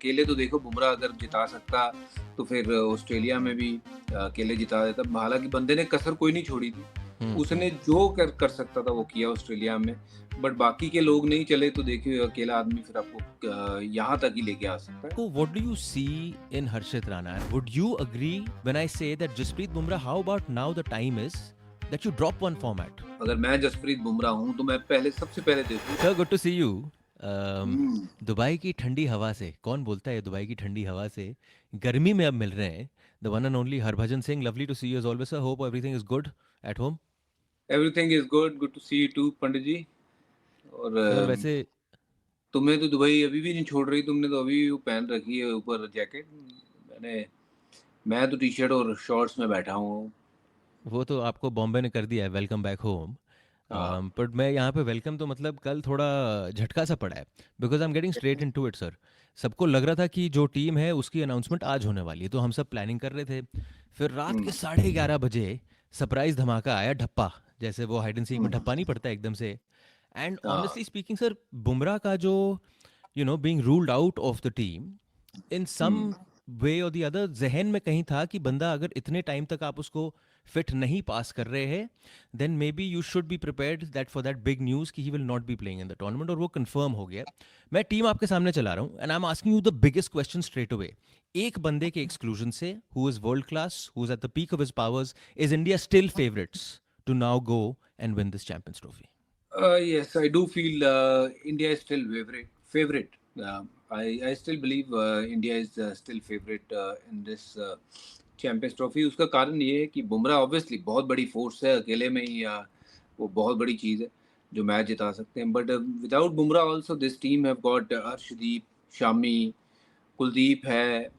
अकेले तो देखो बुमराह अगर जिता सकता तो फिर ऑस्ट्रेलिया में भी अकेले जिता देता। हालाँकि बंदे ने कसर कोई नहीं छोड़ी थी। हुँ, हुँ। उसने जो कर कर सकता था वो किया ऑस्ट्रेलिया में। बट बाकी के लोग नहीं चले तो देखिए अकेला आदमी फिर आपको यहाँ तक ही लेके आ सकता है। So what do you see in Harshit Rana? And would you agree when I say that Jasprit Bumrah, how about now the time is that you drop one format? अगर मैं जसप्रीत बुमराह हूँ तो मैं पहले सबसे पहले देखूँ। Sir, good to see you. Um, hmm. Dubai की ठंडी हवा से कौन बोलता है दुबई की ठंडी हवा से गर्मी में अब मिल रहे हैं the one and only Harbhajan Singh lovely to see you as always sir hope everything is good at home everything is good, good to see you too Pandit ji. और सर वैसे तुम्हें तो दुबई अभी भी नहीं छोड़ रही, तुमने तो अभी भी वो पहन रखी है ऊपर जैकेट। मैं तो टी-शर्ट और शॉर्ट्स में बैठा हूँ। वो तो आपको बॉम्बे ने कर दिया है वेलकम बैक होम हाँ। बट मैं यहाँ पे वेलकम तो मतलब कल थोड़ा झटका सा पड़ा है because I am getting straight into it sir सबको लग रहा था कि जो टीम है उसकी अनाउंसमेंट आज होने वाली है तो हम सब प्लानिंग कर रहे थे फिर रात हुँ, के 11:30 बजे सरप्राइज धमाका आया ढप्पा जैसे वो हाइड एंड सीक में हुँ, ढप्पा नहीं पड़ता एकदम से एंड हाँ, ऑनेस्टली स्पीकिंग सर बुमराह का जो being ruled out of the team in some hmm, way और द अदर जहन में कहीं था कि बंदा अगर इतने टाइम तक आप उसको फिट नहीं पास कर रहे हैं then maybe you should be prepared that for that big news कि he will not be playing in the tournament और वो कंफर्म हो गया मैं टीम आपके सामने चला रहा हूँ and I am asking you the biggest question straight away एक बंदे के एक्सक्लूजन से who is world class who is at the peak of his powers is India still favourites to now go and win this champions trophy yes, I do feel India is still favorite. I still believe India is still favorite in this champions trophy. उसका कारण ये है कि Bumrah obviously बहुत बड़ी force है, अकेले में ही वो बहुत बड़ी चीज़ है, जो मैच जिता सकते हैं। But without Bumrah also this team have got Arshdeep, Shami, Kuldeep है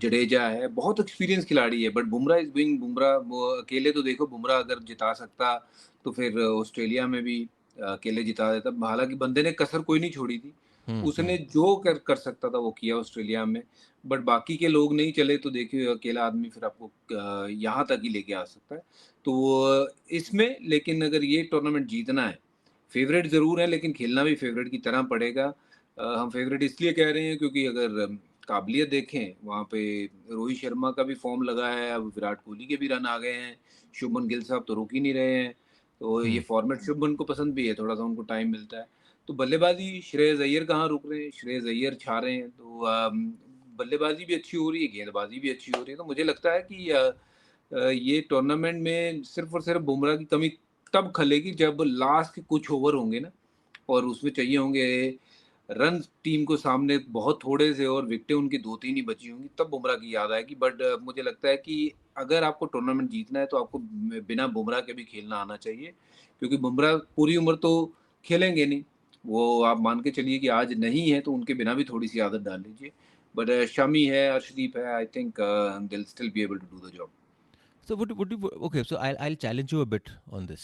जडेजा है, बहुत एक्सपीरियंस खिलाड़ी है। But Bumrah is being Bumrah. वो अकेले तो देखो बुमराह अगर जिता सकता, तो फिर ऑस्ट्रेलिया में भी अकेले जिता देता। हालाँकि बंदे ने कसर कोई नहीं छोड़ी थी। उसने जो कर कर सकता था वो किया ऑस्ट्रेलिया में। बट बाकी के लोग नहीं चले तो देखिए अकेला आदमी फिर आपको यहाँ तक ही लेके आ सकता है। तो इसमें लेकिन अगर ये टूर्नामेंट जीतना है, फ़ेवरेट ज़रूर है लेकिन खेलना भी फ़ेवरेट की तरह पड़ेगा। हम फ़ेवरेट इसलिए कह रहे हैं क्योंकि अगर काबिलियत देखें, वहाँ पे रोहित शर्मा का भी फ़ॉर्म लगा है, अब विराट कोहली के भी रन आ गए हैं, शुभमन गिल साहब तो रुक ही नहीं रहे हैं। तो ये फ़ॉर्मेट शुभमन को पसंद भी है, थोड़ा-सा उनको टाइम मिलता है। तो बल्लेबाज़ी श्रेयस अय्यर कहाँ रुक रहे हैं, श्रेयस अय्यर छा रहे हैं। तो बल्लेबाज़ी भी अच्छी हो रही है, गेंदबाज़ी भी अच्छी हो रही है। तो मुझे लगता है कि ये टूर्नामेंट में सिर्फ़ और सिर्फ़ बुमराह की कमी तब खलेगी जब लास्ट के कुछ ओवर होंगे ना, और उसमें चाहिए होंगे रन टीम को सामने बहुत थोड़े से और विकेटें उनकी 2-3 ही बची होंगी, तब बुमराह की याद आएगी। बट मुझे लगता है कि अगर आपको टूर्नामेंट जीतना है तो आपको बिना बुमराह के भी खेलना आना चाहिए, क्योंकि बुमराह पूरी उम्र तो खेलेंगे नहीं। वो आप मान के चलिए कि आज नहीं है तो उनके बिना भी थोड़ी सी आदत डाल लीजिए। बट शमी है, अर्शदीप है, I think they will still be able to do the job. So would you okay so I'll challenge you a bit on this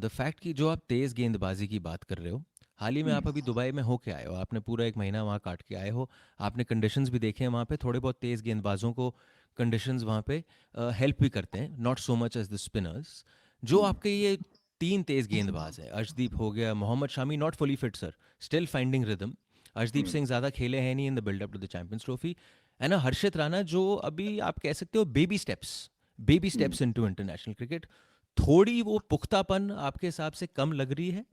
the fact कि जो आप तेज गेंदबाजी की बात कर रहे हो हाल ही में आप अभी दुबई में होके आए हो आपने पूरा एक महीना वहाँ काट के आए हो आपने कंडीशंस भी देखे हैं वहाँ पे थोड़े बहुत तेज गेंदबाजों को कंडीशंस वहाँ पे हेल्प भी करते हैं not so much as the spinners जो आपके ये तीन तेज गेंदबाज है अर्शदीप हो गया Mohammed Shami not fully fit sir still finding rhythm Arshdeep Singh ज़्यादा खेले हैं नहीं in the buildup to the champions trophy है ना हर्षित राणा जो अभी आप कह सकते हो baby steps into international cricket थोड़ी वो पुख्तापन आपके हिसाब से कम लग रही है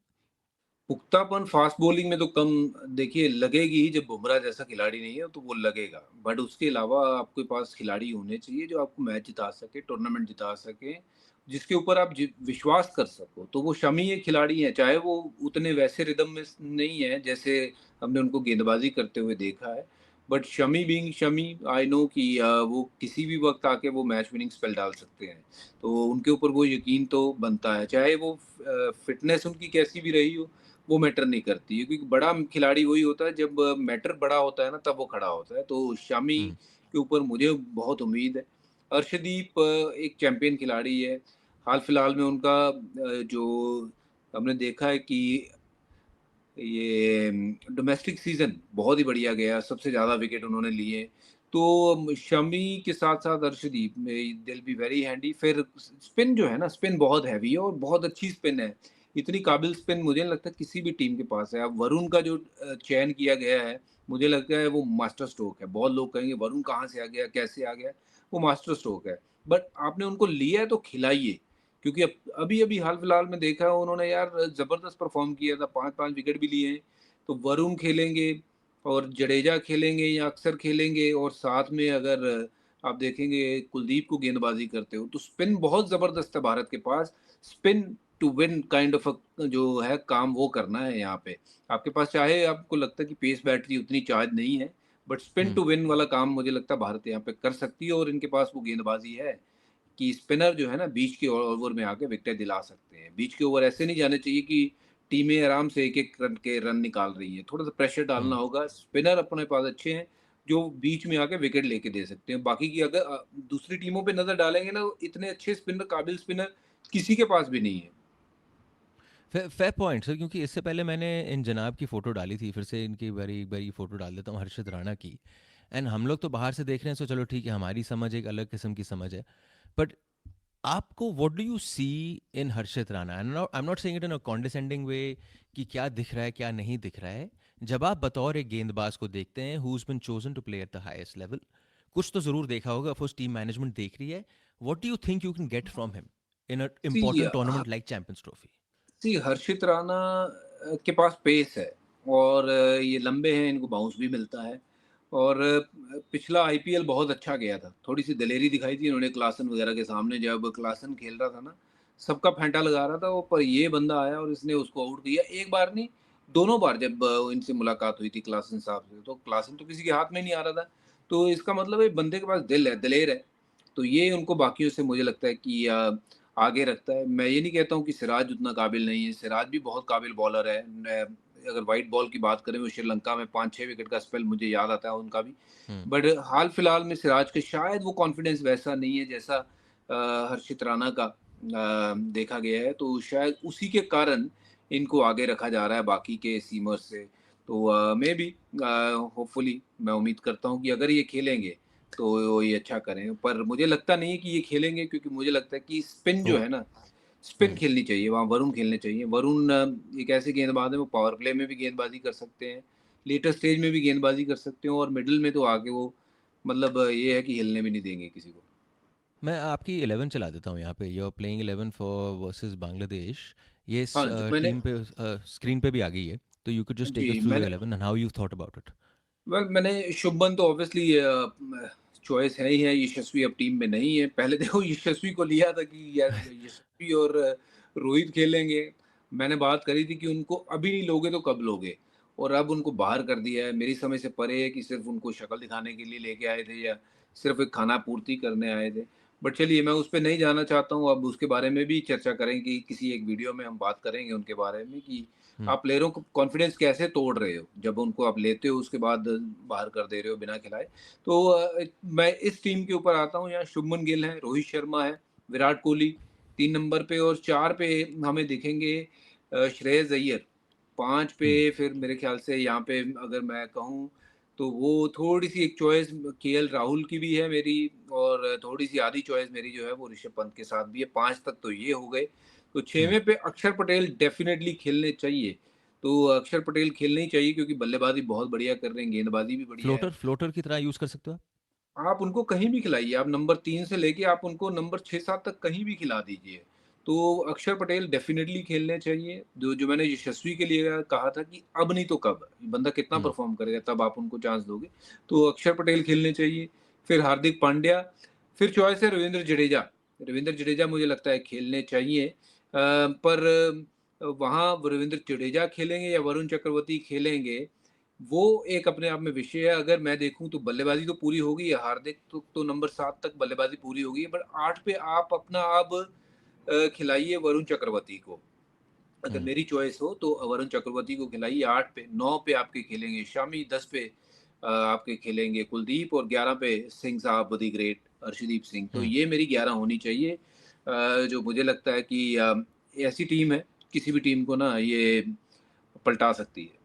पुख्तापन फ़ास्ट बॉलिंग में तो कम देखिए लगेगी ही, जब बुमराह जैसा खिलाड़ी नहीं है तो वो लगेगा। बट उसके अलावा आपके पास खिलाड़ी होने चाहिए जो आपको मैच जिता सके, टूर्नामेंट जिता सके, जिसके ऊपर आप विश्वास कर सको। तो वो शमी एक खिलाड़ी हैं, चाहे वो उतने वैसे रिदम में नहीं है जैसे हमने उनको गेंदबाजी करते हुए देखा है। But Shami being Shami, I know कि वो किसी भी वक़्त आके वो मैच विनिंग स्पेल डाल सकते हैं। तो उनके ऊपर वो यकीन तो बनता है, चाहे वो फ़िटनेस उनकी कैसी भी रही हो, वो मैटर नहीं करती है, क्योंकि बड़ा खिलाड़ी वही होता है जब मैटर बड़ा होता है ना, तब वो खड़ा होता है। तो शमी हम्म के ऊपर मुझे बहुत उम्मीद है। अर्शदीप एक चैंपियन खिलाड़ी है। हाल-फिलहाल में उनका जो हमने देखा है कि ये डोमेस्टिक सीज़न बहुत ही बढ़िया गया, सबसे ज़्यादा विकेट उन्होंने लिए। तो शमी के साथ-साथ अर्शदीप में they will be very handy. फिर स्पिन जो है ना, स्पिन बहुत हेवी है और बहुत अच्छी स्पिन है। इतनी काबिल स्पिन मुझे नहीं लगता किसी भी टीम के पास है। अब वरुण का जो चयन किया गया है, मुझे लगता है वो मास्टर स्ट्रोक है। बहुत लोग कहेंगे वरुण कहाँ से आ गया, कैसे आ गया? वो मास्टर स्ट्रोक है। बट आपने उनको लिया है तो खिलाइए, क्योंकि अब अभी-अभी हाल-फिलहाल में देखा है उन्होंने यार ज़बरदस्त परफ़ॉर्म किया था, 5-5 विकेट भी लिए हैं। तो वरुण खेलेंगे और जडेजा खेलेंगे या अक्सर खेलेंगे और साथ में अगर आप देखेंगे कुलदीप को गेंदबाज़ी करते हो, तो स्पिन बहुत ज़बरदस्त है भारत के पास। Spin to win kind of a जो है काम वो करना है यहाँ पे। आपके पास चाहे आपको लगता है कि पेस बैटरी उतनी चार्ज नहीं है, but spin hmm, to win वाला काम मुझे लगता है भारत यहाँ पे कर सकती है और इनके पास वो गेंदबाज़ी है कि स्पिनर जो है ना बीच के ओवर में आके विकेटें दिला सकते हैं। बीच के ओवर ऐसे नहीं जाने चाहिए कि टीमें आराम से एक-एक रन के रन निकाल रही हैं। थोड़ा-सा प्रेशर डालना हुँ। होगा। स्पिनर अपने पास अच्छे हैं, जो बीच में आके विकेट लेके दे सकते हैं। बाकी की अगर दूसरी टीमों पे नज़र डालेंगे ना, इतने अच्छे स्पिनर, काबिल स्पिनर किसी के पास भी नहीं है। फेयर पॉइंट सर, क्योंकि इससे पहले मैंने इन जनाब की फ़ोटो डाली थी, फिर से इनकी एक बारी फ़ोटो डाल देता हूँ, हर्षित राणा की। एंड हम लोग तो बाहर से देख रहे हैं, सो चलो ठीक है, हमारी समझ एक अलग किस्म की समझ है। बट आपको what do you see in Harshit Rana? I am not saying it in a condescending way कि क्या दिख रहा है, क्या नहीं दिख रहा है। जब आप बतौर एक गेंदबाज को देखते हैं who is been chosen to play at the highest level, कुछ तो ज़रूर देखा होगा, ऑफ कोर्स टीम मैनेजमेंट देख रही है। What do you think you can get from him in a see important tournament like Champions Trophy? See Harshit Rana के पास पेस है और ये लंबे हैं, इनको बाउंस भी मिलता है और पिछला आईपीएल बहुत अच्छा गया था। थोड़ी-सी दिलेरी दिखाई थी इन्होंने क्लासन वगैरह के सामने, जब क्लासन खेल रहा था ना, सबका फेंटा लगा रहा था वो, पर ये बंदा आया और इसने उसको आउट किया। एक बार नहीं, दोनों बार जब इनसे मुलाकात हुई थी क्लासन साहब से, तो क्लासन तो किसी के हाथ में नहीं आ रहा था। तो इसका मतलब है बंदे के पास दिल है, दिलेर है। तो ये उनको बाकियों से मुझे लगता है कि आगे रखता है। मैं ये नहीं कहता हूँ कि सिराज उतना काबिल नहीं है, सिराज भी बहुत काबिल बॉलर है। अगर व्हाइट बॉल की बात करें, वो श्रीलंका में 5-6 विकेट का स्पेल मुझे याद आता है उनका भी। हुँ, बट हाल-फिलहाल में सिराज के शायद वो कॉन्फिडेंस वैसा नहीं है जैसा हर्षित राणा का देखा गया है, तो शायद उसी के कारण इनको आगे रखा जा रहा है बाकी के सीमर्स से। तो मेबी होपफुली मैं उम्मीद करता हूँ कि अगर ये खेलेंगे तो ये अच्छा करें। पर मुझे लगता नहीं है कि ये खेलेंगे, क्योंकि मुझे लगता है कि स्पिन जो ओह! है ना, स्पिन हुँ, खेलनी चाहिए, वहाँ वरुण खेलने चाहिए। वरुण एक ऐसे गेंदबाज हैं, वो पावर प्ले में भी गेंदबाज़ी कर सकते हैं, लेटर स्टेज में भी गेंदबाज़ी कर सकते हैं और मिडल में तो आके वो मतलब ये है कि हिलने भी नहीं देंगे किसी को। मैं आपकी 11 चला देता हूँ यहाँ पे। You are playing 11 for versus Bangladesh. ये इस हाँ, ज मैंने टीम पे स्क्रीन पे भी आ गई है। तो यू कुड जस्ट टेक जी, अस थ्रू द मैंने 11 and how you thought about it? मैंने शुभमन तो ऑब्वियसली चॉइस है ही है, यशस्वी अब टीम में नहीं है। पहले देखो यशस्वी को लिया था कि यार यशस्वी और रोहित खेलेंगे। मैंने बात करी थी कि उनको अभी नहीं लोगे तो कब लोगे? और अब उनको बाहर कर दिया है। मेरी समझ से परे है कि सिर्फ़ उनको शक्ल दिखाने के लिए लेके आए थे या सिर्फ़ एक खाना-पूर्ति करने आए थे। बट चलिए, मैं उस पे नहीं जाना चाहता हूँ। अब उसके बारे में भी चर्चा करेंगे, किसी एक वीडियो में हम बात करेंगे उनके बारे में कि हुँ, आप प्लेयरों को कॉन्फिडेंस कैसे तोड़ रहे हो? जब उनको आप लेते हो उसके बाद बाहर कर दे रहे हो बिना खिलाए। तो मैं इस टीम के ऊपर आता हूँ, यहाँ शुभमन गिल है, रोहित शर्मा है, विराट कोहली 3 नंबर पे और 4 पे हमें दिखेंगे श्रेयस अय्यर। 5 हुँ, पे फिर मेरे ख़्याल से यहाँ पे अगर मैं कहूँ तो वो थोड़ी-सी एक चॉइस केएल राहुल की भी है मेरी और थोड़ी-सी आधी चॉइस मेरी जो है वो ऋषभ पंत के साथ भी है। 5 तक तो ये हो गए। तो हुँ। 6वें पे अक्षर पटेल डेफ़िनेटली खेलने चाहिए। तो अक्षर पटेल खेलने ही चाहिए, क्योंकि बल्लेबाज़ी बहुत बढ़िया कर रहे हैं, गेंदबाज़ी भी बढ़िया है। फ्लोटर की तरह यूज़ कर सकते हो आप? आप उनको कहीं भी खिलाइए, आप नंबर 3 से लेके आप उनको नंबर 6-7 तक कहीं भी खिला दीजिए। तो अक्षर पटेल डेफ़िनेटली खेलने चाहिए। जो जो मैंने यशस्वी के लिए कहा था कि अब नहीं तो कब? बंदा कितना हुँ, परफ़ॉर्म करेगा, तब आप उनको चांस दोगे। तो अक्षर पटेल खेलने चाहिए, फिर हार्दिक पांड्या, फिर चॉइस है रवींद्र जडेजा। रवींद्र जडेजा मुझे लगता है खेलने चाहिए। पर वहाँ रवींद्र जडेजा खेलेंगे या वरुण चक्रवर्ती खेलेंगे, वो एक अपने आप में विषय है। अगर मैं देखूँ तो बल्लेबाज़ी तो पूरी हो गई है, हार्दिक तो नंबर 7 तक बल्लेबाज़ी पूरी हो गई है, बट 8 पे आप अपना अब खिलाइए वरुण चक्रवर्ती को। अगर हुँ, मेरी चॉइस हो तो वरुण चक्रवर्ती को खिलाइए 8 पे, 9 पे आपके खेलेंगे शमी, 10 पे आपके खेलेंगे कुलदीप और 11 पे सिंह साहब द ग्रेट अर्शदीप सिंह। तो हुँ। ये मेरी 11 होनी चाहिए। जो मुझे लगता है कि ऐसी टीम है, किसी भी टीम को ना ये पलटा सकती है।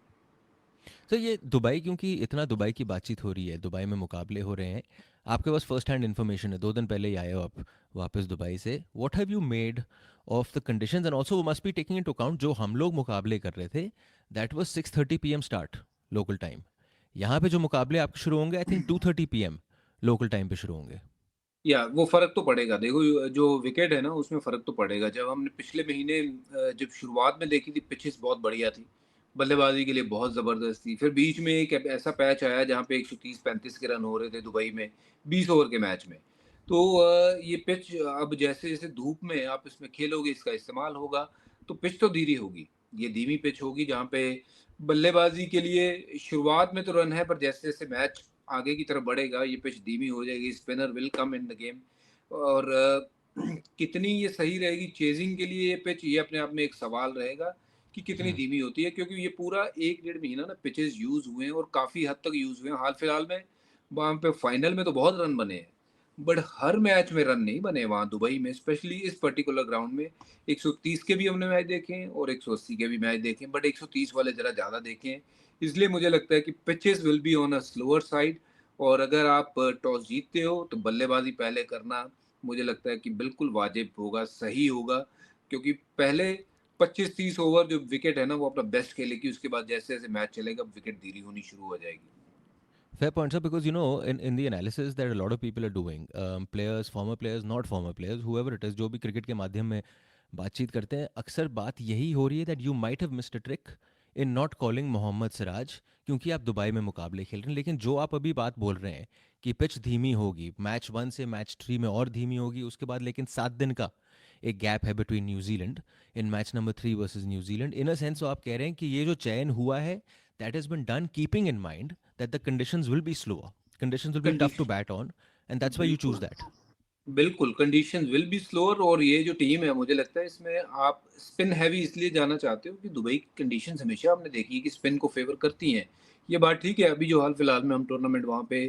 सर ये दुबई, क्योंकि इतना दुबई की बातचीत हो रही है, दुबई में मुकाबले हो रहे हैं, आपके पास फर्स्ट हैंड इन्फॉर्मेशन है, 2 दिन पहले ही आए हो आप वापस दुबई से। What have you made of the conditions and also we must be taking into account जो हम लोग मुकाबले कर रहे थे, that was 6:30 PM start local time. यहाँ पे जो मुकाबले आपके शुरू होंगे I think 2:30 PM local time पे शुरू होंगे। या वो फ़र्क तो पड़ेगा। देखो जो विकेट है ना उसमें फ़र्क तो पड़ेगा। जब हमने पिछले महीने जब शुरुआत में देखी थी पिचेस बहुत बढ़िया थी, बल्लेबाज़ी के लिए बहुत ज़बरदस्त थी। फिर बीच में एक ऐसा पैच आया जहाँ पे 130-35 के रन हो रहे थे दुबई में 20 ओवर के मैच में। तो ये पिच अब जैसे-जैसे धूप में आप इसमें खेलोगे, इसका इस्तेमाल होगा, तो पिच तो धीरे होगी। ये धीमी पिच होगी जहाँ पे बल्लेबाज़ी के लिए शुरुआत में तो रन है, पर जैसे-जैसे मैच आगे की तरफ बढ़ेगा, ये पिच धीमी हो जाएगी, spinner will come in the game. और कितनी ये सही रहेगी चेज़िंग के लिए ये पिच, ये अपने आप में एक सवाल रहेगा कि कितनी हुँ। धीमी होती है, क्योंकि ये पूरा 1 डेढ़ महीना ना पिचेज़ यूज़ हुए हैं और काफ़ी हद तक यूज़ हुए हैं। हाल-फिलहाल में वहाँ पे फाइनल में तो बहुत रन बने हैं, बट हर मैच में रन नहीं बने वहाँ दुबई में, स्पेशली इस पर्टिकुलर ग्राउंड में। 130 के भी हमने मैच देखे हैं और 180 के भी मैच देखे हैं, बट 130 वाले ज़रा ज़्यादा देखे हैं। इसलिए मुझे लगता है कि pitches will be on a slower side, और अगर आप टॉस जीतते हो तो बल्लेबाज़ी पहले करना मुझे लगता है कि बिल्कुल वाजिब होगा, सही होगा, क्योंकि पहले 25-30 ओवर जो विकेट है ना वो अपना बेस्ट खेलेगी, उसके बाद जैसे-जैसे मैच चलेगा विकेट धीरे होनी शुरू हो जाएगी। Fair point, sir, because you know, in the analysis that a lot of people are doing, players, former players, not former players, whoever it is, जो भी क्रिकेट के माध्यम में बातचीत करते हैं, अक्सर बात यही हो रही है that you might have missed a trick in not calling Mohammed Siraj, क्योंकि आप दुबई में मुकाबले खेल रहे हैं। लेकिन जो आप अभी बात बोल रहे हैं कि पिच धीमी होगी, मैच 1 से मैच 3 में और धीमी होगी, उसके बाद लेकिन 7 दिन का एक गैप है between New Zealand in match number 3 versus New Zealand. In a sense आप कह रहे हैं कि ये जो चयन हुआ है, that has been done keeping in mind that the conditions will be slower, conditions will be tough to condition bat on, and that's why you choose बिल्कुल। that. बिल्कुल, कंडीशंस विल बी स्लोअर, और ये जो team है मुझे लगता है इसमें आप स्पिन हैवी इसलिए जाना चाहते हो कि दुबई की कंडीशंस हमेशा आपने देखी है कि स्पिन को फ़ेवर करती हैं। ये बात ठीक है, अभी जो हाल-फिलहाल में हम टूर्नामेंट वहाँ पे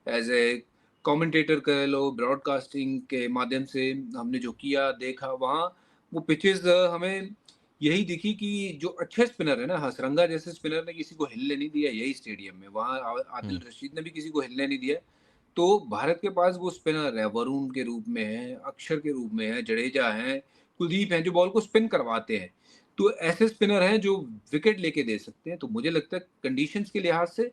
एज़ ए कमेंटेटर कह लो, ब्रॉडकास्टिंग के माध्यम से हमने जो किया, देखा, वहाँ वो पिचेज़ हमें यही दिखी कि जो अच्छे स्पिनर है ना, हसरंगा जैसे स्पिनर ने किसी को हिलने नहीं दिया यही स्टेडियम में। वहाँ Hmm. आदिल रशीद ने भी किसी को हिलने नहीं दिया। तो भारत के पास वो स्पिनर है, वरुण के रूप में है, अक्षर के रूप में है, जडेजा हैं, कुलदीप हैं, जो बॉल को स्पिन करवाते हैं। तो ऐसे स्पिनर हैं जो विकेट लेके दे सकते हैं। तो मुझे लगता है कंडीशंस के लिहाज से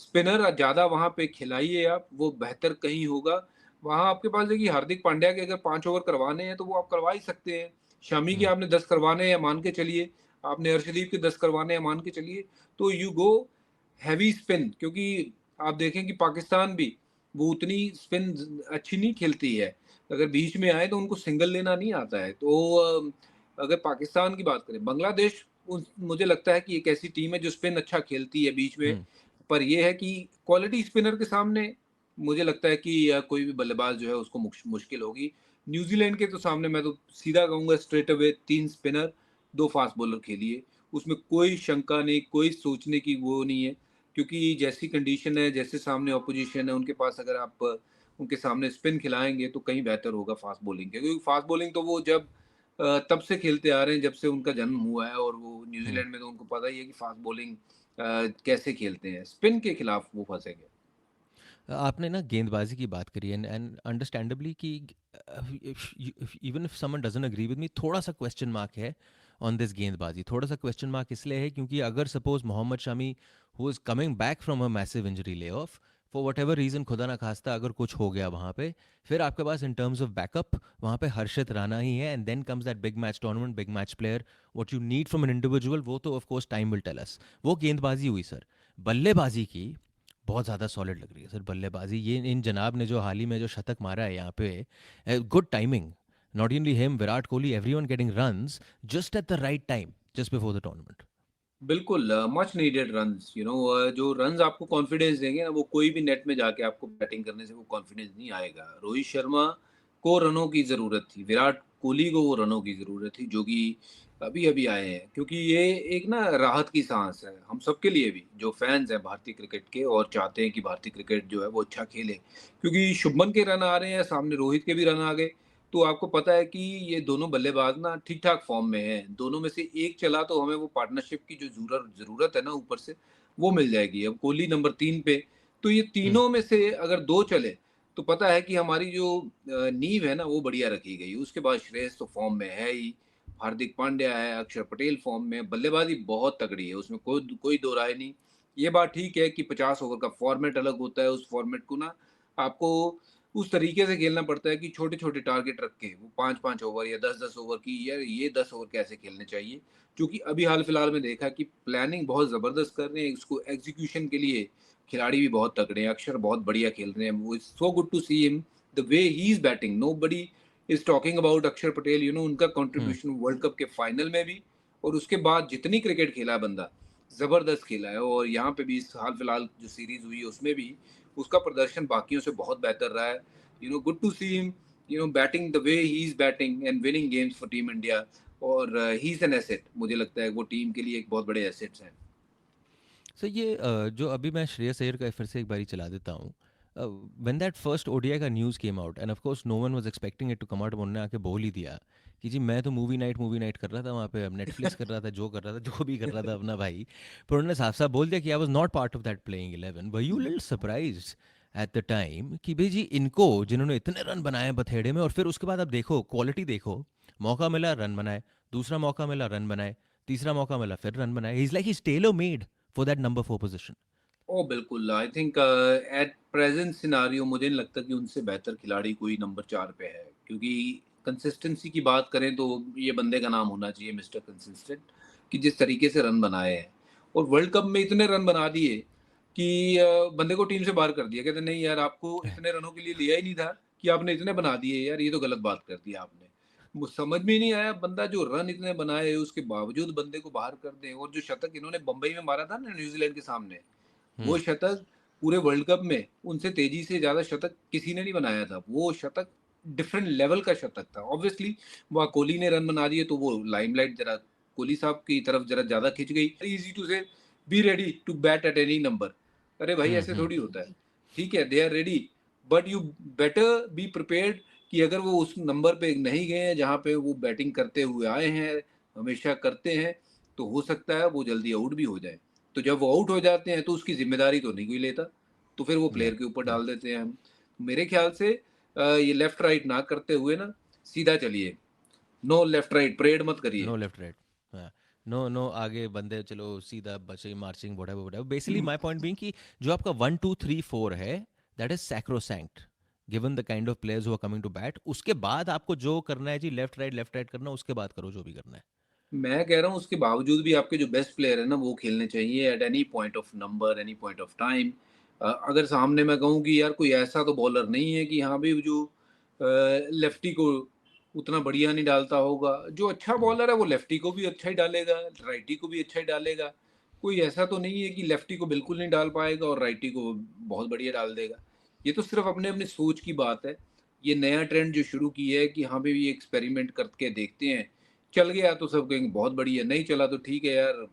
स्पिनर ज़्यादा वहाँ पे खिलाइए आप, वो बेहतर कहीं होगा। वहाँ आपके पास देखिए हार्दिक पांड्या के अगर 5 ओवर करवाने हैं तो वो आप करवा ही सकते हैं। शमी के Hmm. आपने 10 करवाने हैं मान के चलिए, आपने अर्शदीप के 10 करवाने हैं मान के चलिए, तो यू गो हेवी स्पिन, क्योंकि आप देखें कि पाकिस्तान भी वो उतनी स्पिन अच्छी नहीं खेलती है। अगर बीच में आए तो उनको सिंगल लेना नहीं आता है। तो अगर पाकिस्तान की बात करें, बांग्लादेश मुझे लगता है कि एक ऐसी टीम है जो स्पिन अच्छा खेलती है बीच में। Hmm. पर ये है कि क्वालिटी स्पिनर के सामने मुझे लगता है कि कोई भी बल्लेबाज जो है उसको मुश्किल होगी। न्यूज़ीलैंड के तो सामने मैं तो सीधा कहूँगा straight away 3 spinner, 2 fast bowler खेलिए। उसमें कोई शंका नहीं, कोई सोचने की वो नहीं है। क्योंकि जैसी कंडीशन है, जैसे सामने ऑपोजिशन है, उनके पास अगर आप उनके सामने स्पिन खिलाएँगे तो कहीं बेहतर होगा फ़ास्ट बॉलिंग के। क्योंकि फ़ास्ट बॉलिंग तो वो जब तब से खेलते आ रहे हैं जब से उनका जन्म हुआ है, और वो Hmm. न्यूज़ीलैंड में तो उनको पता ही है कि फ़ास्ट बॉलिंग कैसे खेलते हैं। स्पिन के खिलाफ वो फँसेंगे। आपने ना गेंदबाजी की बात करी एंड एंड अंडरस्टैंडेबली कि even if someone doesn't agree with me, थोड़ा सा क्वेश्चन मार्क है ऑन दिस गेंदबाजी। थोड़ा सा क्वेश्चन मार्क इसलिए है क्योंकि अगर suppose Mohammed Shami who is coming back from a massive injury layoff for whatever reason, खुदा ना खास्ता अगर कुछ हो गया वहाँ पे, फिर आपके पास इन टर्म्स ऑफ बैकअप वहाँ पे हर्षित राणा ही है, and then comes that big match tournament, big match player, what you need from an individual, वो तो of course time will tell us. वो गेंदबाजी हुई सर। बल्लेबाजी की बहुत ज़्यादा सॉलिड लग रही है सर बल्लेबाजी। ये इन जनाब ने जो हाल ही में जो शतक मारा है यहाँ पे, good timing, not only him, Virat Kohli, everyone getting runs just at the right time, just before the tournament. बिल्कुल मच नीडेड रन्स, जो रन्स आपको कॉन्फिडेंस देंगे ना, वो कोई भी नेट में जाके आपको बैटिंग करने से वो कॉन्फिडेंस नहीं आएगा। रोहित शर्मा को रनों की ज़रूरत थी, विराट कोहली को वो रनों की ज़रूरत थी जो कि अभी-अभी आए हैं। क्योंकि ये एक ना राहत की साँस है, हम सबके लिए भी, जो फैन्स हैं भारतीय क्रिकेट के और चाहते हैं कि भारतीय क्रिकेट जो है वो अच्छा खेले। क्योंकि शुभमन के रन आ रहे हैं, सामने रोहित के भी रन आ गए, तो आपको पता है कि ये दोनों बल्लेबाज ना ठीक-ठाक फ़ॉर्म में हैं। दोनों में से एक चला तो हमें वो पार्टनीरशिप की जो ज़रूरत है ना ऊपर से, वो मिल जाएगी। अब कोहली नंबर 3 पे, तो ये हम्म। तीनों में से अगर 2 चले, तो पता है कि हमारी जो नींव है ना वो बढ़िया रखी गई। उसके बाद श्रेयस तो फ़ॉर्म में है ही, हार्दिक पांड्या है, अक्षर पटेल फ़ॉर्म में, बल्लेबाज़ी बहुत तगड़ी है, उसमें कोई कोई दो राय नहीं। ये बात ठीक है कि 50 ओवर का फॉर्मेट अलग होता है, उस फॉर्मेट को ना आपको उस तरीके से खेलना पड़ता है कि छोटे-छोटे टारगेट रख के वो 5-5 ओवर या 10-10 ओवर की, यार ये 10 ओवर कैसे खेलने चाहिए। क्योंकि अभी हाल-फिलहाल में देखा कि प्लानिंग बहुत ज़बरदस्त कर रहे हैं, इसको एग्ज़ीक्यूशन के लिए खिलाड़ी भी बहुत तगड़े हैं, अक्षर बहुत बढ़िया खेल रहे हैं। वो it's so good to see him the way he is batting, nobody is talking about Akshar Patel, उनका हुँ। कंट्रीब्यूशन वर्ल्ड कप के फाइनल में भी और उसके बाद जितनी क्रिकेट खेला है बंदा, ज़बरदस्त खेला है। और यहाँ पे भी इस हाल-फिलहाल जो सीरीज़ हुई है उसमें भी उसका प्रदर्शन बाकियों से बहुत बेहतर रहा है। Good to see him batting the way he is batting and winning games for team India. और ही इज़ एन एसेट, मुझे लगता है वो टीम के लिए एक बहुत बड़े एसेट्स हैं। सो ये जो अभी मैं श्रेयस अय्यर का फिर से एक बारी चला देता हूँ। व्हेन दैट फर्स्ट ओडीआई का news came out and of course no one was expecting it to come out, उन्होंने आके बोल ही दिया कि जी मैं तो मूवी नाइट कर रहा था वहाँ पे, अब नेटफ्लिक्स कर रहा था, जो कर रहा था, जो भी कर रहा था अपना भाई। पर उन्होंने साफ साफ बोल दिया कि I was not part of that playing 11। Were you little surprised at the time कि भाई जी इनको जिन्होंने इतने रन बनाए बथेड़े में, और फिर उसके बाद आप देखो क्वालिटी देखो, मौका मिला रन बनाए, दूसरा मौका मिला रन बनाए, तीसरा मौका मिला फिर रन बनाए। He is like he is tailor made for that number 4 position. Oh! बिल्कुल, I think at present scenario मुझे नहीं लगता कि उनसे बेहतर खिलाड़ी कोई नंबर 4 पे है। क्योंकि कंसिस्टेंसी की बात करें तो ये बंदे का नाम होना चाहिए, मिस्टर कंसिस्टेंट, कि जिस तरीके से रन बनाए हैं। और वर्ल्ड कप में इतने रन बना दिए कि बंदे को टीम से बाहर कर दिया। कहते नहीं यार, आपको इतने रनों के लिए लिया ही नहीं था कि आपने इतने बना दिए यार, ये तो गलत बात कर दी आपने। वो समझ में ही नहीं आया, बंदा जो रन इतने बनाए उसके बावजूद बंदे को बाहर कर दें। और जो शतक इन्होंने बम्बई में मारा था ना न्यूज़ीलैंड के सामने, वो हम्म। शतक पूरे वर्ल्ड कप में उनसे तेजी से ज़्यादा शतक किसी ने नहीं बनाया था। वो शतक डिफरेंट लेवल का शतक था। ऑब्वियसली वहाँ कोहली ने रन बना दिए तो वो लाइमलाइट ज़रा कोहली साहब की तरफ ज़रा ज़्यादा खिंच गई। Easy to say be ready to bat at any number. अरे भाई, ऐसे हम्म। थोड़ी होता है। ठीक है, they are ready, but you better be prepared कि अगर वो उस नंबर पे नहीं गए हैं जहाँ पे वो बैटिंग करते हुए आए हैं, हमेशा करते हैं, तो हो सकता है वो जल्दी आउट भी हो जाएँ। तो जब वो आउट हो जाते हैं तो उसकी ज़िम्मेदारी तो नहीं कोई लेता, तो फिर वो या प्लेयर के ऊपर डाल देते हैं हम। मेरे ख़्याल से ये लेफ्ट राइट ना करते हुए ना सीधा चलिए, नो लेफ्ट राइट परेड मत करिए। No left right. No no आगे बंदे चलो सीधा बचे marching whatever whatever. Basically my point being कि जो आपका 1 2 3 4 है, that is sacrosanct given the kind of players who are coming to bat. उसके बाद आपको जो करना है जी, लेफ्ट राइट करना, उसके बाद करो जो भी करना है। मैं कह रहा हूँ उसके बावजूद भी आपके जो बेस्ट प्लेयर है ना वो खेलने चाहिए at any point of number, any point of time. अगर सामने मैं कहूँ कि यार कोई ऐसा तो बॉलर नहीं है कि हाँ भी जो लेफ्टी को उतना बढ़िया नहीं डालता होगा। जो अच्छा हम्म। बॉलर है वो लेफ्टी को भी अच्छा ही डालेगा, राइटी को भी अच्छा ही डालेगा। कोई ऐसा तो नहीं है कि लेफ्टी को बिल्कुल नहीं डाल पाएगा और राइटी को बहुत बढ़िया डाल देगा। ये तो सिर्फ अपने अपनी सोच की बात है। ये नया ट्रेंड जो शुरू की है कि हाँ भाई ये एक्सपेरिमेंट करके देखते हैं, चल गया तो सब कहेंगे बहुत बढ़िया, नहीं चला तो ठीक है यार,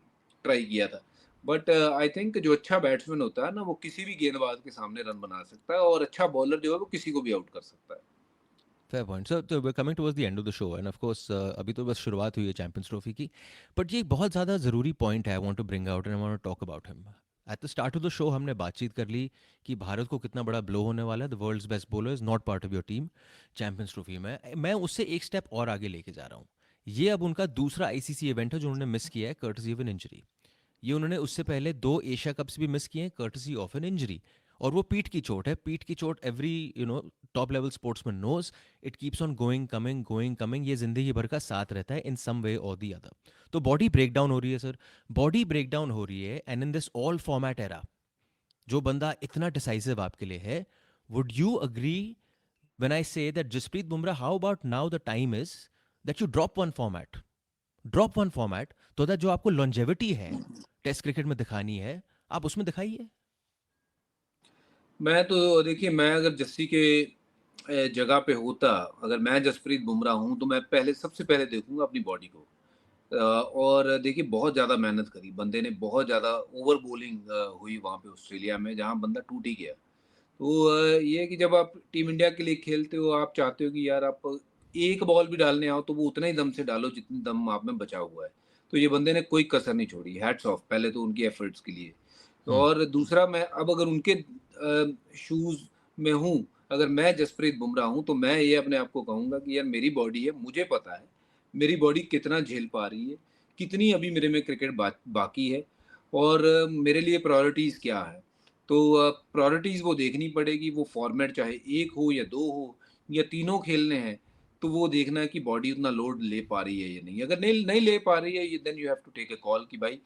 ट्राई किया था। बट आई थिंक जो अच्छा बैट्समैन होता है ना वो किसी भी गेंदबाज के सामने रन बना सकता है और अच्छा बॉलर जो है वो किसी को भी आउट कर सकता है। Fair point. सो तो we coming towards the end of the show and of course अभी तो बस शुरुआत हुई है चैंपियंस ट्रॉफी की। बट ये एक बहुत ज़्यादा ज़रूरी पॉइंट है, I want to bring out and I want to talk about him. At the start of the show हमने बातचीत कर ली कि भारत को कितना बड़ा ब्लो होने वाला है, the world's best bowler is not part of your team champions trophy में। मैं उससे एक स्टेप और आगे लेके जा रहा हूँ। ये अब उनका दूसरा आईसीसी इवेंट है जो उन्होंने मिस किया है कर्टसी ऑफ एन इंजरी। ये उन्होंने उससे पहले 2 एशिया कप्स भी मिस किए हैं कर्टसी ऑफ एन इंजरी। और वो पीठ की चोट है, पीठ की चोट every top level sportsman knows, it keeps on going coming, ये जिंदगी भर का साथ रहता है इन some way or the other. तो बॉडी ब्रेकडाउन हो रही है सर, बॉडी ब्रेकडाउन हो रही है, and in this all format era जो बंदा इतना डिसाइसिव आपके लिए है, would you agree when I say that Jasprit Bumrah, how about now the time is that you drop one format, तो दैट जो आपको लॉन्जेविटी है टेस्ट क्रिकेट में दिखानी है, आप उसमें दिखाइए। मैं तो देखिए, मैं अगर जस्सी के जगह पे होता, अगर मैं जसप्रीत बुमराह हूँ तो मैं पहले सबसे पहले देखूंगा अपनी बॉडी को। और देखिए बहुत ज़्यादा मेहनत करी बंदे ने, बहुत ज़्यादा ओवर बॉलिंग हुई वहाँ पे ऑस्ट्रेलिया में जहाँ बंदा टूट ही गया। तो ये है कि जब आप टीम इंडिया के लिए खेलते हो, आप चाहते हो कि यार आप एक बॉल भी डालने आओ तो वो उतना ही दम से डालो जितनी दम आप में बचा हुआ है। तो ये बंदे ने कोई कसर नहीं छोड़ी, हैट्स ऑफ पहले तो उनकी एफर्ट्स के लिए। हम्म। और दूसरा, मैं अब अगर उनके शूज़ में हूँ, अगर मैं जसप्रीत बुमराह हूँ, तो मैं ये अपने आप को कहूँगा कि यार मेरी बॉडी है, मुझे पता है, मेरी बॉडी कितना झेल पा रही है, कितनी अभी मेरे में क्रिकेट बाकी है। और मेरे लिए प्रायोरिटीज़ क्या है। तो प्रायोरिटीज़ वो देखनी पड़ेगी, वो फॉर्मेट चाहे 1 हो या 2 हो या तीनों खेलने हैं, तो वो देखना है कि बॉडी उतना लोड ले पा रही है या नहीं। अगर नहीं नहीं ले पा रही है, then you have to take a call कि भाई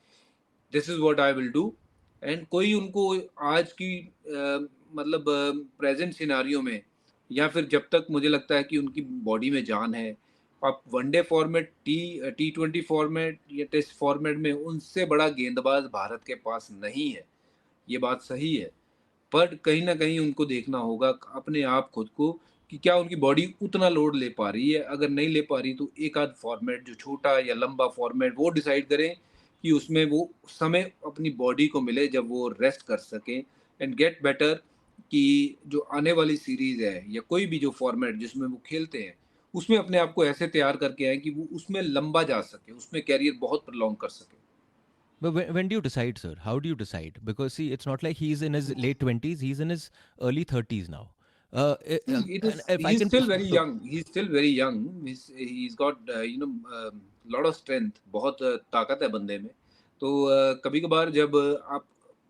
this is what I will do. And कोई उनको आज की मतलब प्रेज़ेंट सिनेरियो में या फिर जब तक मुझे लगता है कि उनकी बॉडी में जान है, आप वनडे फॉर्मेट, टी20 फॉर्मेट या टेस्ट फॉर्मेट में उनसे बड़ा गेंदबाज भारत के पास नहीं है। ये बात सही है। पर कहीं न कहीं उनको देखना होगा अपने आप खुद को कि क्या उनकी बॉडी उतना लोड ले पा रही है? अगर नहीं ले पा रही तो एक आध फॉर्मेट जो छोटा या लंबा फॉर्मेट वो डिसाइड करें कि उसमें वो समय अपनी बॉडी को मिले जब वो रेस्ट कर सकें एंड गेट बेटर, कि जो आने वाली सीरीज़ है या कोई भी जो फॉर्मेट जिसमें वो खेलते हैं, उसमें अपने आप को ऐसे तैयार करके आएँ कि वो उसमें लंबा जा सके, उसमें करियर बहुत प्रॉन्ग कर सकें। But when do you decide, sir? How do you decide? Because see, it's not like he's in his late 20s; he's in his early 30s now. It And is. if I He's can, still very young. He's still very young. He's got lot of strength. बहुत ताकत है बंदे में। तो कभी कभार जब आप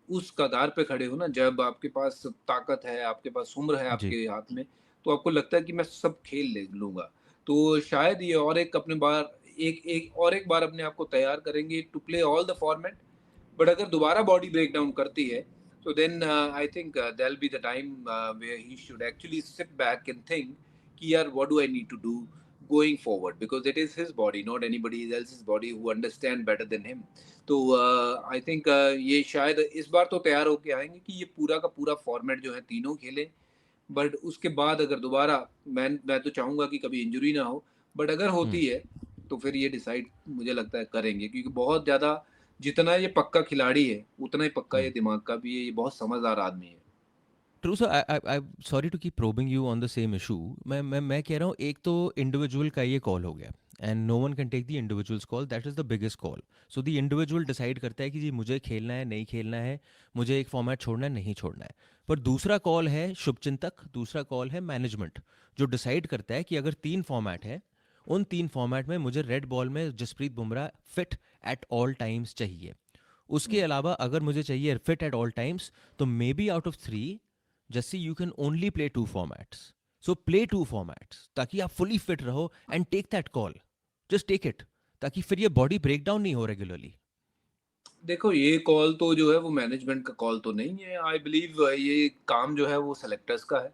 उस कगार पे खड़े हो ना, जब आपके पास ताकत है, आपके पास उम्र है जी, आपके हाथ में, तो आपको लगता है कि मैं सब खेल ले लूंगा। तो शायद ये और एक अपने बार एक एक और एक बार अपने आप को तैयार करेंगे to play all the format. But अगर दोबारा बॉडी ब्रेक डाउन करती है, so then I think there'll be the time where he should actually sit back and think कि यार what do I need to do going forward, because it is his body, not anybody else's body who understand better than him. तो I think ये शायद इस बार तो तैयार होके आएंगे कि ये पूरा का पूरा फॉर्मेट जो है तीनों खेलें। बट उसके बाद अगर दोबारा मैं तो चाहूंगा कि कभी इंजरी ना हो, बट अगर hmm, होती है तो फिर ये डिसाइड मुझे लगता है करेंगे, क्योंकि बहुत ज़्यादा जितना ये पक्का खिलाड़ी है, उतना ही पक्का hmm. ये दिमाग का भी है, ये बहुत समझदार आदमी है। True, so I'm sorry to keep probing you on the same issue. मैं कह रहा हूँ एक तो इंडिविजुअल का ये कॉल हो गया and no one can take the individuals call, that is the biggest call. So the individual decide करता है कि जी मुझे खेलना है नहीं खेलना है, मुझे एक फॉर्मेट छोड़ना है नहीं छोड़ना है. पर दूसरा कॉल है शुभचिंतक, दूसरा कॉल है मैनेजमेंट, जो डिसाइड करता है कि अगर 3 फॉर्मेट है, उन 3 फॉर्मेट में मुझे रेड बॉल में Jasprit Bumrah fit at all times चाहिए. उसके हुँ। अलावा अगर मुझे चाहिए फिट एट ऑल टाइम्स, तो maybe out of 3, Jassi you can only play 2 formats. So play 2 formats ताकि आप फुली फिट रहो and take that call. Just take it, ताकि फिर ये बॉडी ब्रेक डाउन नहीं हो रेगुलरली. देखो, ये कॉल तो जो है वो मैनेजमेंट का कॉल तो नहीं है। आई बिलीव ये काम जो है वो सेलेक्टर्स का है,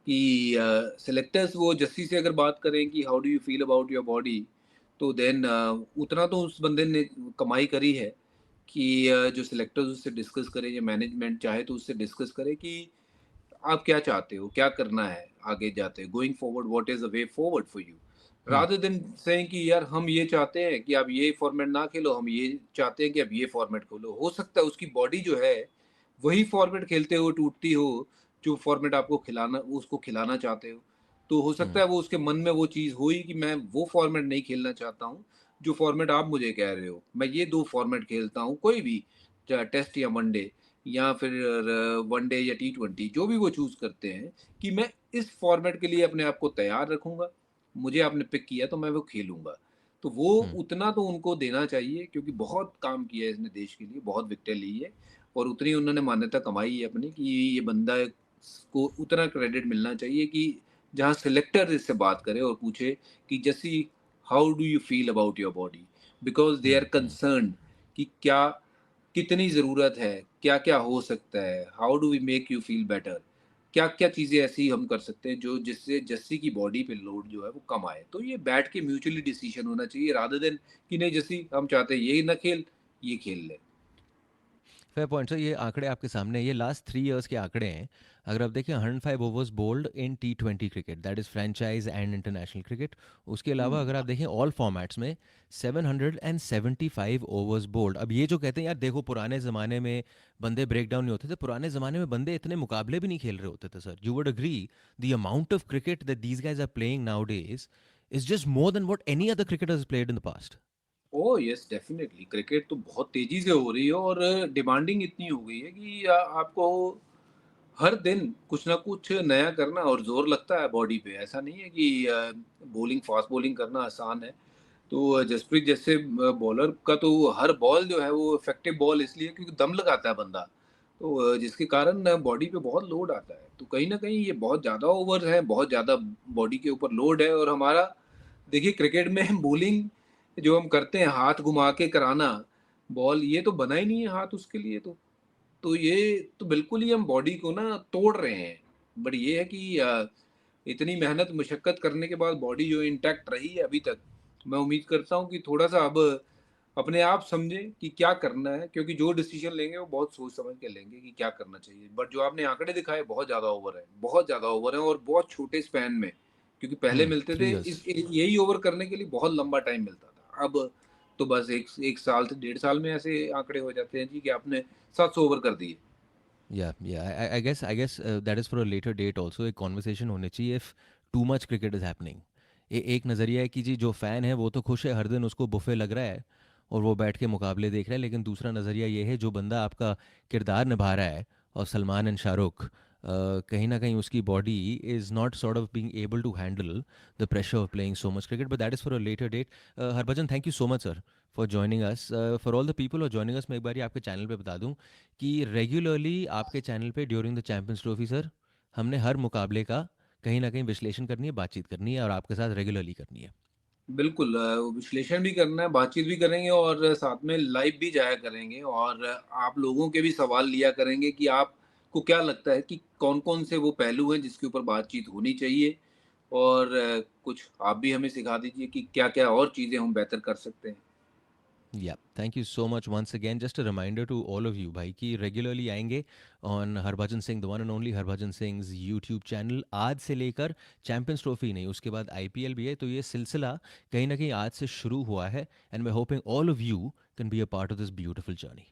कि सेलेक्टर्स वो जस्सी से अगर बात करें कि how do you feel about your body, तो देन उतना तो उस बंदे ने कमाई करी है कि जो सेलेक्टर्स उससे डिस्कस करें या मैनेजमेंट चाहे तो उससे डिस्कस करे कि आप क्या चाहते हो? क्या करना है आगे जाते? Going forward what is the way forward for you? Hmm, rather than saying कि यार हम ये चाहते हैं कि आप ये फॉर्मेट ना खेलो, हम ये चाहते हैं कि आप ये फॉर्मेट खेलो। हो सकता है उसकी बॉडी जो है, वही फॉर्मेट खेलते हुए टूटती हो, जो फॉर्मेट आपको खिलाना उसको खिलाना चाहते हो। तो हो सकता हम्म, है वो उसके मन में वो चीज़ हो ही कि मैं वो फॉर्मेट नहीं खेलना चाहता हूँ, जो फॉर्मेट आप मुझे कह रहे हो। मैं ये 2 फॉर्मेट खेलता हूँ, कोई भी, चाहे टेस्ट या वनडे, या फिर वनडे या टी20, जो भी वो चूज़ करते हैं, कि मैं इस फॉर्मेट के लिए अपने आप को तैयार रखूँगा, मुझे आपने पिक किया तो मैं वो खेलूँगा। तो वो हम्म, उतना तो उनको देना चाहिए, क्योंकि बहुत काम किया है इसने देश के लिए, बहुत विकेटें ली है और उतनी उन्होंने मान्यता कमाई है अपनी, कि ये बंदा को उतना क्रेडिट मिलना चाहिए कि जहाँ सिलेक्टर इससे बात करे और पूछे कि जैसी how do you feel about your body? Because they are hmm. Concerned कि क्या कितनी ज़रूरत है? क्या-क्या हो सकता है? How do we make you feel better? क्या-क्या चीज़ें ऐसी हम कर सकते हैं जो जिससे जस्सी की बॉडी पे लोड जो है वो कम आए? तो ये बैठ के म्यूचुअली डिसीजन होना चाहिए, रादर देन कि नहीं जस्सी हम चाहते हैं ये ना खेल, ये खेल ले। फेयर पॉइंट सर, ये आंकड़े आपके सामने हैं, ये लास्ट 3 इयर्स के आंकड़े हैं. अगर आप देखें 105 overs bowled in T20 cricket, that is franchise and international cricket. उसके हुँ। अलावा अगर आप देखें ऑल फॉर्मेट्स में 775 ओवर्स बोल्ड. अब ये जो कहते हैं यार देखो पुराने ज़माने में बंदे ब्रेक डाउन नहीं होते थे, पुराने ज़माने में बंदे इतने मुकाबले भी नहीं खेल रहे होते थे sir. You would agree the amount of cricket that these guys are playing nowadays is just more than what any other cricketers played in the past. Oh yes, definitely cricket तो बहुत तेज़ी से हो रही है और demanding इतनी हो गई है कि आपको हर दिन कुछ ना कुछ नया करना और ज़ोर लगता है बॉडी पे। ऐसा नहीं है कि बॉलिंग फ़ास्ट बॉलिंग करना आसान है। तो जसप्रीत जैसे बॉलर का तो हर बॉल जो है वो इफेक्टिव बॉल इसलिए क्योंकि दम लगाता है बंदा। तो जिसके कारण बॉडी पे बहुत लोड आता है। तो कहीं न कहीं ये बहुत ज़्यादा ओवर है, बहुत ज़्यादा बॉडी के ऊपर लोड है और हमारा देखिए क्रिकेट में बॉलिंग जो हम करते हैं हाथ घुमा के कराना बॉल ये तो बना ही नहीं है हाथ उसके लिए तो। तो ये तो बिल्कुल ही हम बॉडी को ना तोड़ रहे हैं। बट ये है कि इतनी मेहनत मशक्कत करने के बाद बॉडी जो इंटैक्ट रही है अभी तक, मैं उम्मीद करता हूँ कि थोड़ा-सा अब अपने आप समझें कि क्या करना है क्योंकि जो डिसीज़न लेंगे वो बहुत सोच समझ के लेंगे कि क्या करना चाहिए। बट जो आपने आंकड़े दिखाए बहुत ज़्यादा ओवर है, बहुत ज़्यादा ओवर है और बहुत छोटे स्पैन में। क्योंकि पहले मिलते 3 थे इयर्स। यही ओवर करने के लिए बहुत लंबा टाइम मिलता था। अब तो बस 1 साल से 1.5 साल में ऐसे आंकड़े हो जाते हैं जी कि आपने 700 ओवर कर दिए। या I guess that is for a later date also. एक कॉन्वर्सेशन होनी चाहिए if too much cricket is happening. एक नज़रिया है कि जी जो फ़ैन है वो तो खुश है, हर दिन उसको बुफे लग रहा है और वो बैठ के मुकाबले देख रहा है, लेकिन दूसरा नज़रिया ये है जो बंदा आपका किरदार निभा रहा है, और सलमान एंड शाहरुख, कहीं ना कहीं उसकी body is not sort of being able to handle the pressure of playing so much cricket, but that is for a later date. Harbhajan, thank you so much sir for joining us. For all the people और joining us, मैं एक बार आपके channel पे बता दूं कि regularly आपके channel पे during the champions trophy sir, हमने हर मुकाबले का कहीं ना कहीं विश्लेषण करनी है, बातचीत करनी है और आपके साथ रेगुलरली करनी है। बिल्कुल विश्लेषण भी करना है, बातचीत भी करेंगे और साथ में लाइव भी जाया करेंगे और आप लोगों के भी सवाल लिया करेंगे कि आपको क्या लगता है कि कौन-कौन से वो पहलू हैं जिसके ऊपर बातचीत होनी चाहिए और कुछ आप भी हमें सिखा दीजिए कि क्या-क्या और चीज़ें हम बेहतर कर सकते हैं। या thank you so much once again. Just a reminder to all of you भाई कि रेगुलरली आएंगे on Harbhajan Singh, the one and only Harbhajan Singh YouTube channel, आज से लेकर चैंपियंस ट्रॉफी नहीं, उसके बाद आईपीएल भी है। तो ये सिलसिला कहीं ना कहीं आज से शुरू हुआ है, and we hoping all of you can be a part of this beautiful journey.